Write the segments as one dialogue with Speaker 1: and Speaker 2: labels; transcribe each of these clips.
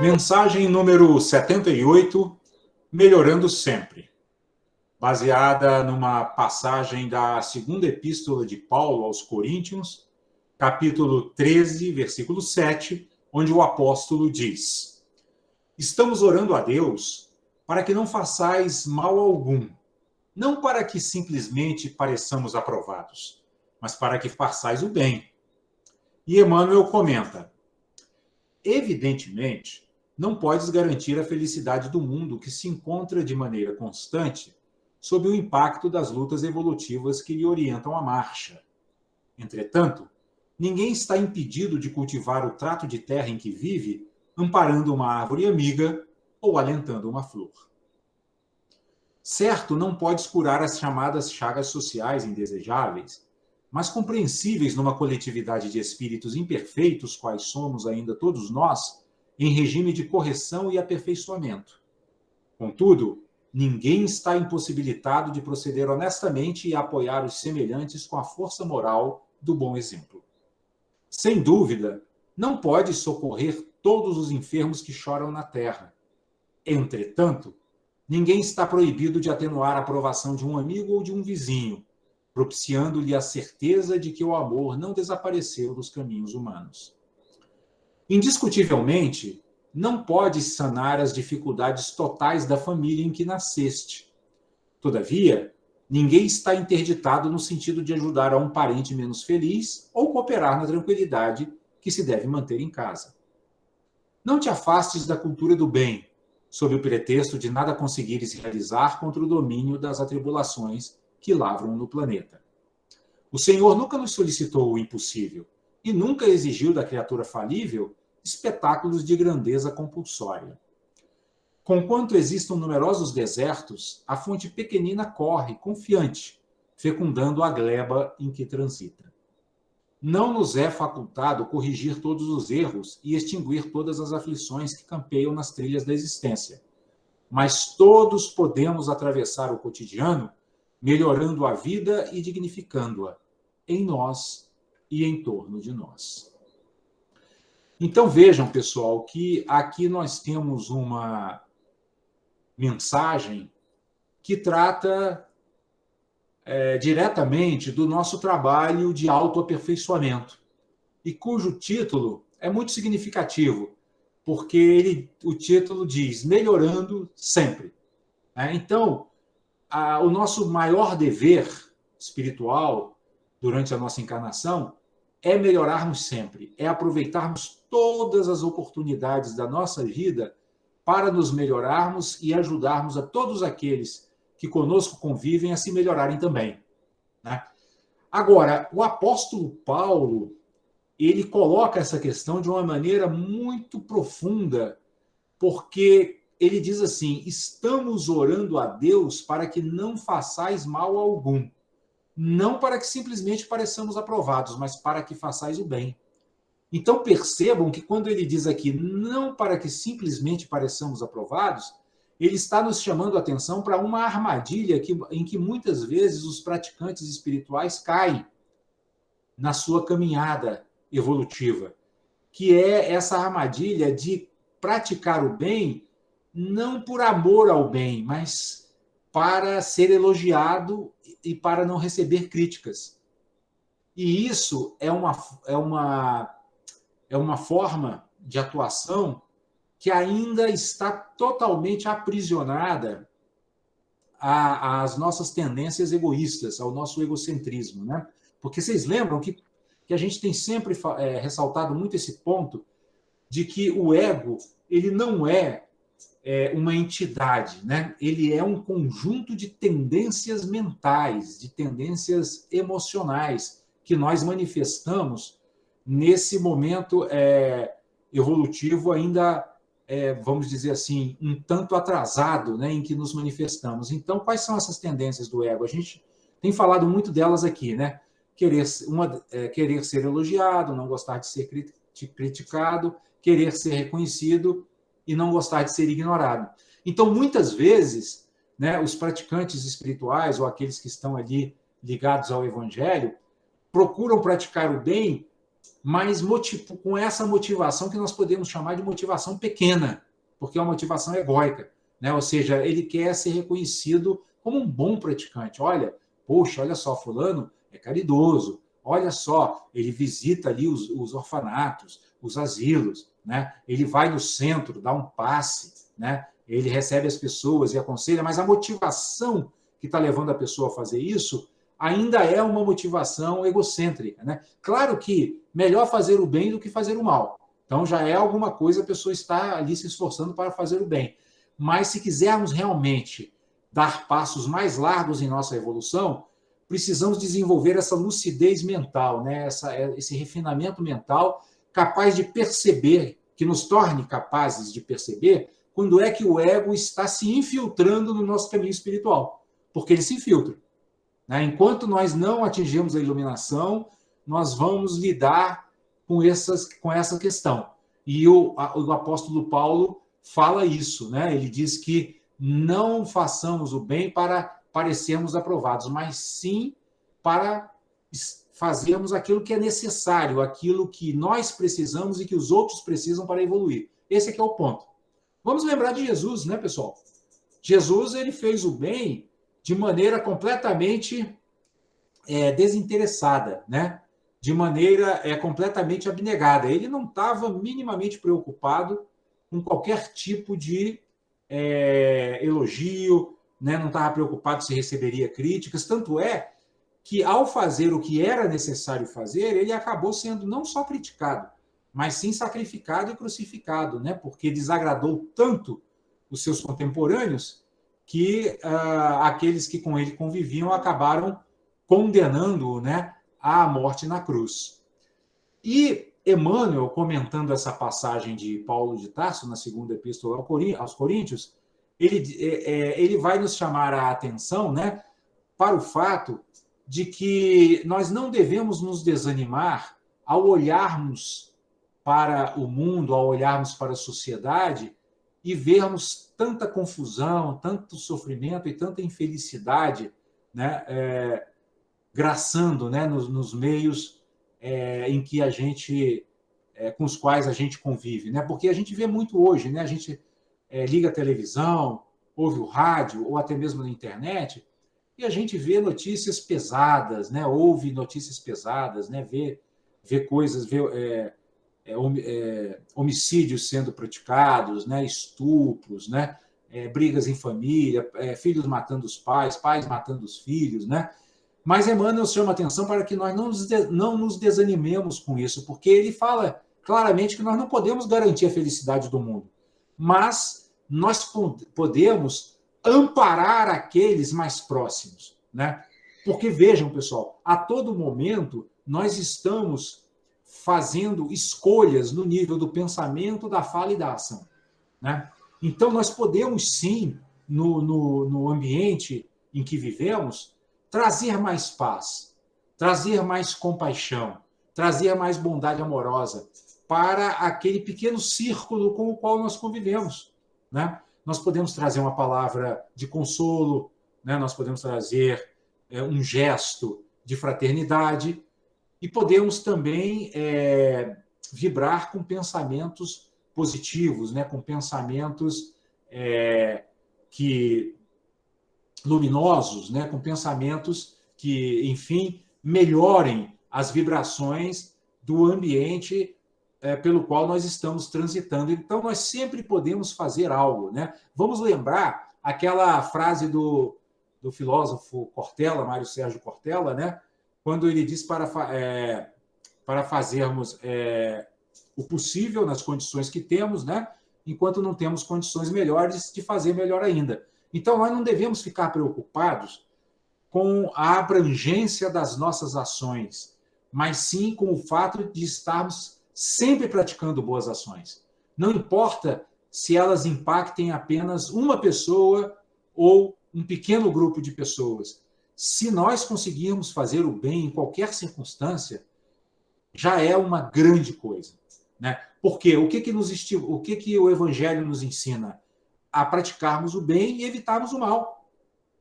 Speaker 1: Mensagem número 78, Melhorando Sempre, baseada numa passagem da segunda epístola de Paulo aos Coríntios, capítulo 13, versículo 7, onde o apóstolo diz: Estamos orando a Deus para que não façais mal algum, não para que simplesmente pareçamos aprovados, mas para que façais o bem. E Emmanuel comenta: Evidentemente, não podes garantir a felicidade do mundo que se encontra de maneira constante sob o impacto das lutas evolutivas que lhe orientam a marcha. Entretanto, ninguém está impedido de cultivar o trato de terra em que vive, amparando uma árvore amiga ou alentando uma flor. Certo, não podes curar as chamadas chagas sociais indesejáveis, mas compreensíveis numa coletividade de espíritos imperfeitos, quais somos ainda todos nós, em regime de correção e aperfeiçoamento. Contudo, ninguém está impossibilitado de proceder honestamente e apoiar os semelhantes com a força moral do bom exemplo. Sem dúvida, não pode socorrer todos os enfermos que choram na terra. Entretanto, ninguém está proibido de atenuar a aprovação de um amigo ou de um vizinho, propiciando-lhe a certeza de que o amor não desapareceu dos caminhos humanos. Indiscutivelmente, não podes sanar as dificuldades totais da família em que nasceste. Todavia, ninguém está interditado no sentido de ajudar a um parente menos feliz ou cooperar na tranquilidade que se deve manter em casa. Não te afastes da cultura do bem, sob o pretexto de nada conseguires realizar contra o domínio das atribulações que lavram no planeta. O Senhor nunca nos solicitou o impossível e nunca exigiu da criatura falível espetáculos de grandeza compulsória. Conquanto existam numerosos desertos, a fonte pequenina corre, confiante, fecundando a gleba em que transita. Não nos é facultado corrigir todos os erros e extinguir todas as aflições que campeiam nas trilhas da existência, mas todos podemos atravessar o cotidiano melhorando a vida e dignificando-a, em nós e em torno de nós. Então vejam, pessoal, que aqui nós temos uma mensagem que trata diretamente do nosso trabalho de autoaperfeiçoamento, e cujo título é muito significativo, porque o título diz Melhorando Sempre. Então, o nosso maior dever espiritual durante a nossa encarnação é melhorarmos sempre, é aproveitarmos todas as oportunidades da nossa vida para nos melhorarmos e ajudarmos a todos aqueles que conosco convivem a se melhorarem também. Agora, o apóstolo Paulo, ele coloca essa questão de uma maneira muito profunda, porque ele diz assim: estamos orando a Deus para que não façais mal algum, não para que simplesmente pareçamos aprovados, mas para que façais o bem. Então percebam que quando ele diz aqui, não para que simplesmente pareçamos aprovados, ele está nos chamando a atenção para uma armadilha em que muitas vezes os praticantes espirituais caem na sua caminhada evolutiva, que é essa armadilha de praticar o bem não por amor ao bem, mas para ser elogiado e para não receber críticas. E isso é uma forma de atuação que ainda está totalmente aprisionada às nossas tendências egoístas, ao nosso egocentrismo, né? Porque vocês lembram que a gente tem sempre ressaltado muito esse ponto de que o ego, ele não é uma entidade, né? Ele é um conjunto de tendências mentais, de tendências emocionais que nós manifestamos nesse momento evolutivo ainda, vamos dizer assim, um tanto atrasado, né, em que nos manifestamos. Então, quais são essas tendências do ego? A gente tem falado muito delas aqui, né? Querer ser elogiado, não gostar de ser criticado, querer ser reconhecido e não gostar de ser ignorado. Então, muitas vezes, né, os praticantes espirituais ou aqueles que estão ali ligados ao Evangelho procuram praticar o bem mas com essa motivação que nós podemos chamar de motivação pequena, porque é uma motivação egóica, né? Ou seja, ele quer ser reconhecido como um bom praticante. Olha, poxa, olha só, fulano é caridoso, olha só, ele visita ali os orfanatos, os asilos, né? Ele vai no centro, dá um passe, né? Ele recebe as pessoas e aconselha, mas a motivação que está levando a pessoa a fazer isso ainda é uma motivação egocêntrica, né? Claro que melhor fazer o bem do que fazer o mal. Então já é alguma coisa, a pessoa está ali se esforçando para fazer o bem. Mas se quisermos realmente dar passos mais largos em nossa evolução, precisamos desenvolver essa lucidez mental, né? Esse refinamento mental capaz de perceber, que nos torne capazes de perceber quando é que o ego está se infiltrando no nosso caminho espiritual. Porque ele se infiltra. Né? Enquanto nós não atingirmos a iluminação, nós vamos lidar com essa questão. E o apóstolo Paulo fala isso, né? Ele diz que não façamos o bem para parecermos aprovados, mas sim para fazermos aquilo que é necessário, aquilo que nós precisamos e que os outros precisam para evoluir. Esse aqui é o ponto. Vamos lembrar de Jesus, né, pessoal? Jesus, ele fez o bem de maneira completamente desinteressada, né? De maneira completamente abnegada. Ele não estava minimamente preocupado com qualquer tipo de elogio, né? Não estava preocupado se receberia críticas. Tanto é que, ao fazer o que era necessário fazer, ele acabou sendo não só criticado, mas sim sacrificado e crucificado, né? Porque desagradou tanto os seus contemporâneos que aqueles que com ele conviviam acabaram condenando-o, né, à morte na cruz. E Emmanuel, comentando essa passagem de Paulo de Tarso, na segunda epístola aos Coríntios, ele vai nos chamar a atenção, né, para o fato de que nós não devemos nos desanimar ao olharmos para o mundo, ao olharmos para a sociedade e vermos tanta confusão, tanto sofrimento e tanta infelicidade, né, graçando, né, nos meios em que a gente, com os quais a gente convive, né? Porque a gente vê muito hoje, né? A gente liga a televisão, ouve o rádio ou até mesmo na internet e a gente vê notícias pesadas, né? Ouve notícias pesadas, né? Vê coisas, homicídios sendo praticados, né? Estupros, né? Brigas em família, filhos matando os pais, pais matando os filhos, né? Mas Emmanuel chama atenção para que nós não nos desanimemos com isso, porque ele fala claramente que nós não podemos garantir a felicidade do mundo, mas nós podemos amparar aqueles mais próximos, né? Porque vejam, pessoal, a todo momento nós estamos fazendo escolhas no nível do pensamento, da fala e da ação, né? Então nós podemos sim, no ambiente em que vivemos, trazer mais paz, trazer mais compaixão, trazer mais bondade amorosa para aquele pequeno círculo com o qual nós convivemos, né? Nós podemos trazer uma palavra de consolo, né? Nós podemos trazer um gesto de fraternidade e podemos também vibrar com pensamentos positivos, né? Com pensamentos luminosos, né? Com pensamentos que, enfim, melhorem as vibrações do ambiente pelo qual nós estamos transitando. Então, nós sempre podemos fazer algo, né? Vamos lembrar aquela frase do filósofo Cortella, Mário Sérgio Cortella, né? Quando ele diz para fazermos o possível nas condições que temos, né? Enquanto não temos condições melhores de fazer melhor ainda. Então, nós não devemos ficar preocupados com a abrangência das nossas ações, mas sim com o fato de estarmos sempre praticando boas ações. Não importa se elas impactem apenas uma pessoa ou um pequeno grupo de pessoas. Se nós conseguirmos fazer o bem em qualquer circunstância, já é uma grande coisa, né? Porque o que o Evangelho nos ensina? A praticarmos o bem e evitarmos o mal.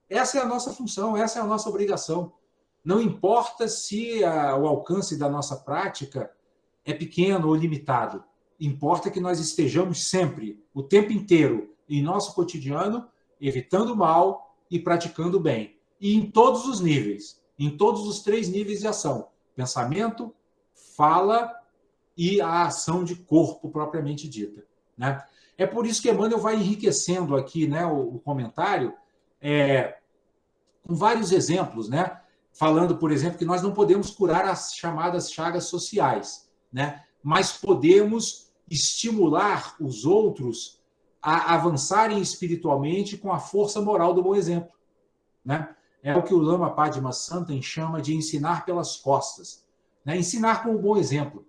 Speaker 1: Essa é a nossa função, essa é a nossa obrigação. Não importa se o alcance da nossa prática é pequeno ou limitado. Importa que nós estejamos sempre, o tempo inteiro, em nosso cotidiano, evitando o mal e praticando o bem. E em todos os níveis, em todos os 3 níveis de ação: pensamento, fala e a ação de corpo propriamente dita, né? É por isso que Emmanuel vai enriquecendo aqui, né, o comentário, com vários exemplos, né? Falando, por exemplo, que nós não podemos curar as chamadas chagas sociais, né? Mas podemos estimular os outros a avançarem espiritualmente com a força moral do bom exemplo, né? É o que o Lama Padma Santen chama de ensinar pelas costas, né? Ensinar com o bom exemplo,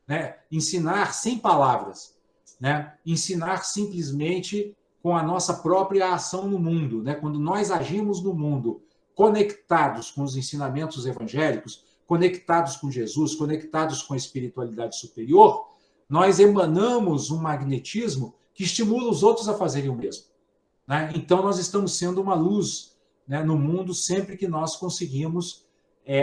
Speaker 1: né? Ensinar sem palavras, né? Ensinar simplesmente com a nossa própria ação no mundo, né? Quando nós agimos no mundo conectados com os ensinamentos evangélicos, conectados com Jesus, conectados com a espiritualidade superior, nós emanamos um magnetismo que estimula os outros a fazerem o mesmo, né? Então, nós estamos sendo uma luz, né, no mundo sempre que nós conseguimos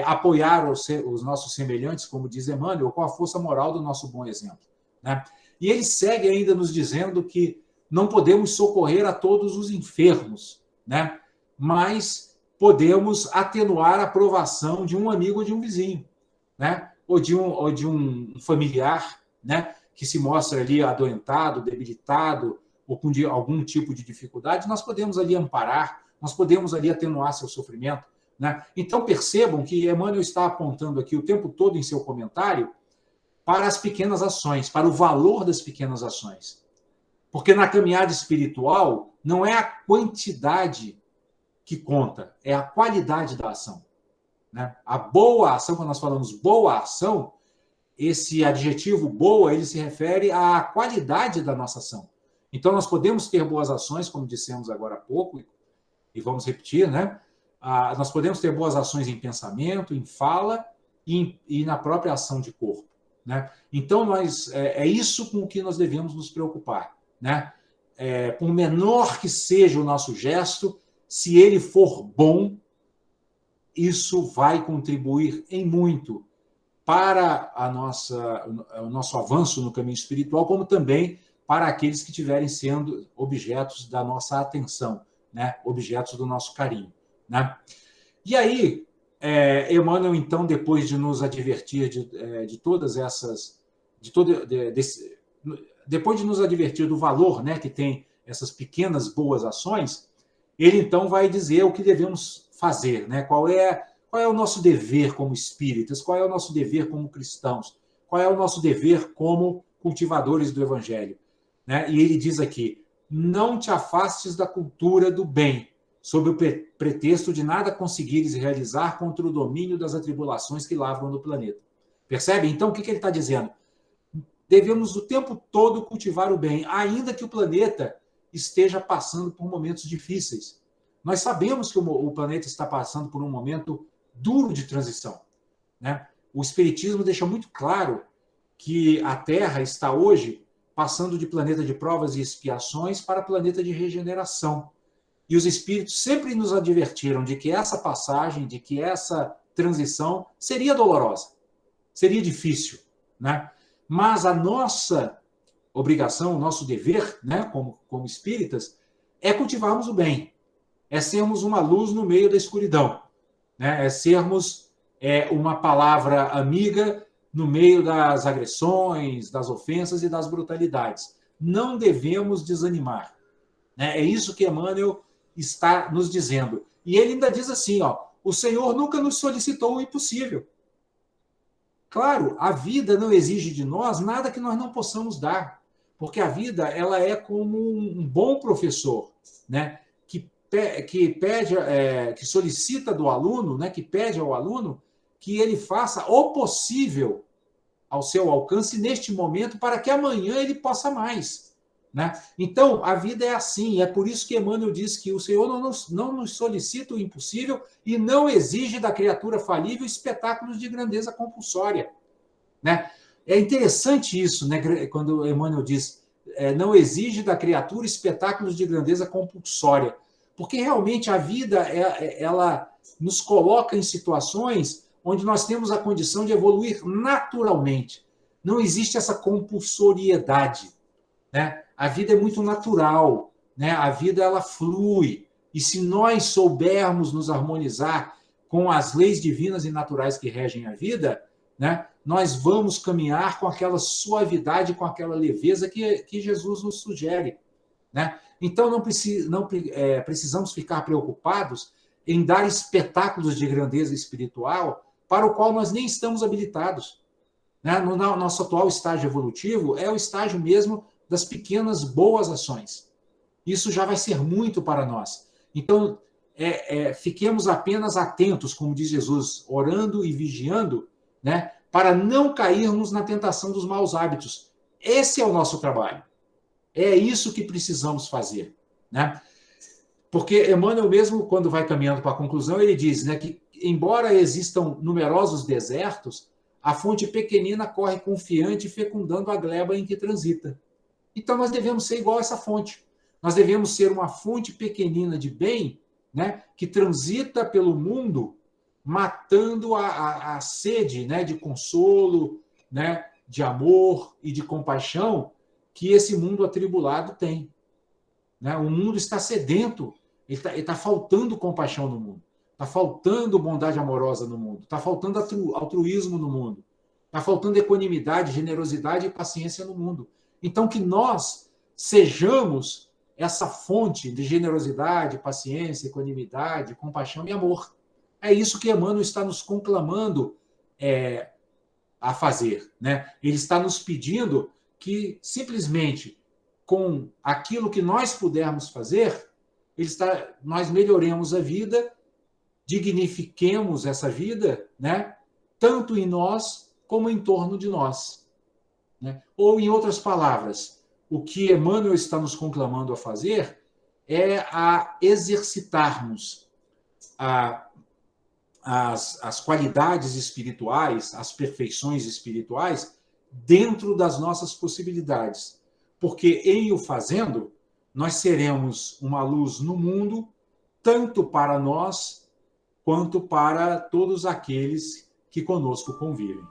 Speaker 1: apoiar os nossos semelhantes, como diz Emmanuel, com a força moral do nosso bom exemplo, né? E ele segue ainda nos dizendo que não podemos socorrer a todos os enfermos, né? Mas podemos atenuar a provação de um amigo ou de um vizinho, né? Ou de um familiar, né, que se mostra ali adoentado, debilitado, ou com algum tipo de dificuldade. Nós podemos ali amparar, nós podemos ali atenuar seu sofrimento, né? Então, percebam que Emmanuel está apontando aqui o tempo todo em seu comentário para as pequenas ações, para o valor das pequenas ações. Porque na caminhada espiritual não é a quantidade que conta, é a qualidade da ação, né? A boa ação, quando nós falamos boa ação, esse adjetivo boa, ele se refere à qualidade da nossa ação. Então, nós podemos ter boas ações, como dissemos agora há pouco, e vamos repetir, né? Nós podemos ter boas ações em pensamento, em fala e na própria ação de corpo, né? Então, é isso com o que nós devemos nos preocupar, né? Por menor que seja o nosso gesto, se ele for bom, isso vai contribuir em muito para o nosso avanço no caminho espiritual, como também para aqueles que estiverem sendo objetos da nossa atenção, né? Objetos do nosso carinho, né? E aí, Emmanuel, então, depois de nos advertir de todas essas... depois de nos advertir do valor, né, que tem essas pequenas boas ações, ele, então, vai dizer o que devemos fazer, né? Qual é o nosso dever como espíritas? Qual é o nosso dever como cristãos? Qual é o nosso dever como cultivadores do Evangelho, né? E ele diz aqui: não te afastes da cultura do bem, sob o pretexto de nada conseguires realizar contra o domínio das atribulações que lavram no planeta. Percebe? Então, o que ele está dizendo? Devemos o tempo todo cultivar o bem, ainda que o planeta esteja passando por momentos difíceis. Nós sabemos que o planeta está passando por um momento duro de transição, né? O Espiritismo deixa muito claro que a Terra está hoje passando de planeta de provas e expiações para planeta de regeneração. E os Espíritos sempre nos advertiram de que essa passagem, de que essa transição seria dolorosa, seria difícil, né? Mas a nossa obrigação, o nosso dever, né, como espíritas, é cultivarmos o bem, é sermos uma luz no meio da escuridão, né? É sermos uma palavra amiga no meio das agressões, das ofensas e das brutalidades. Não devemos desanimar, né? É isso que Emmanuel está nos dizendo. E ele ainda diz assim, o Senhor nunca nos solicitou o impossível. Claro, a vida não exige de nós nada que nós não possamos dar, porque a vida, ela é como um bom professor, né? Que pede, que solicita do aluno, né? Que pede ao aluno que ele faça o possível ao seu alcance neste momento para que amanhã ele possa mais, né? Então, a vida é assim, é por isso que Emmanuel diz que o Senhor não nos solicita o impossível e não exige da criatura falível espetáculos de grandeza compulsória, né? É interessante isso, né? Quando Emmanuel diz não exige da criatura espetáculos de grandeza compulsória, porque realmente a vida ela nos coloca em situações onde nós temos a condição de evoluir naturalmente. Não existe essa compulsoriedade, né? A vida é muito natural, né? A vida ela flui. E se nós soubermos nos harmonizar com as leis divinas e naturais que regem a vida, né? Nós vamos caminhar com aquela suavidade, com aquela leveza que Jesus nos sugere, né? Então, precisamos ficar preocupados em dar espetáculos de grandeza espiritual para o qual nós nem estamos habilitados, né? No nosso atual estágio evolutivo, é o estágio mesmo das pequenas boas ações. Isso já vai ser muito para nós. Então, fiquemos apenas atentos, como diz Jesus, orando e vigiando, né? Para não cairmos na tentação dos maus hábitos. Esse é o nosso trabalho. É isso que precisamos fazer, né? Porque Emmanuel mesmo, quando vai caminhando para a conclusão, ele diz, né, que, embora existam numerosos desertos, a fonte pequenina corre confiante, fecundando a gleba em que transita. Então, nós devemos ser igual a essa fonte. Nós devemos ser uma fonte pequenina de bem, né, que transita pelo mundo, matando a sede, né, de consolo, né, de amor e de compaixão que esse mundo atribulado tem, né? O mundo está sedento, ele está faltando compaixão no mundo, está faltando bondade amorosa no mundo, está faltando altruísmo no mundo, está faltando equanimidade, generosidade e paciência no mundo. Então, que nós sejamos essa fonte de generosidade, paciência, equanimidade, compaixão e amor. É isso que Emmanuel está nos conclamando a fazer, né? Ele está nos pedindo que, simplesmente, com aquilo que nós pudermos fazer, nós melhoremos a vida, dignifiquemos essa vida, né? Tanto em nós como em torno de nós, né? Ou, em outras palavras, o que Emmanuel está nos conclamando a fazer é a exercitarmos as qualidades espirituais, as perfeições espirituais, dentro das nossas possibilidades. Porque, em o fazendo, nós seremos uma luz no mundo, tanto para nós, quanto para todos aqueles que conosco convivem.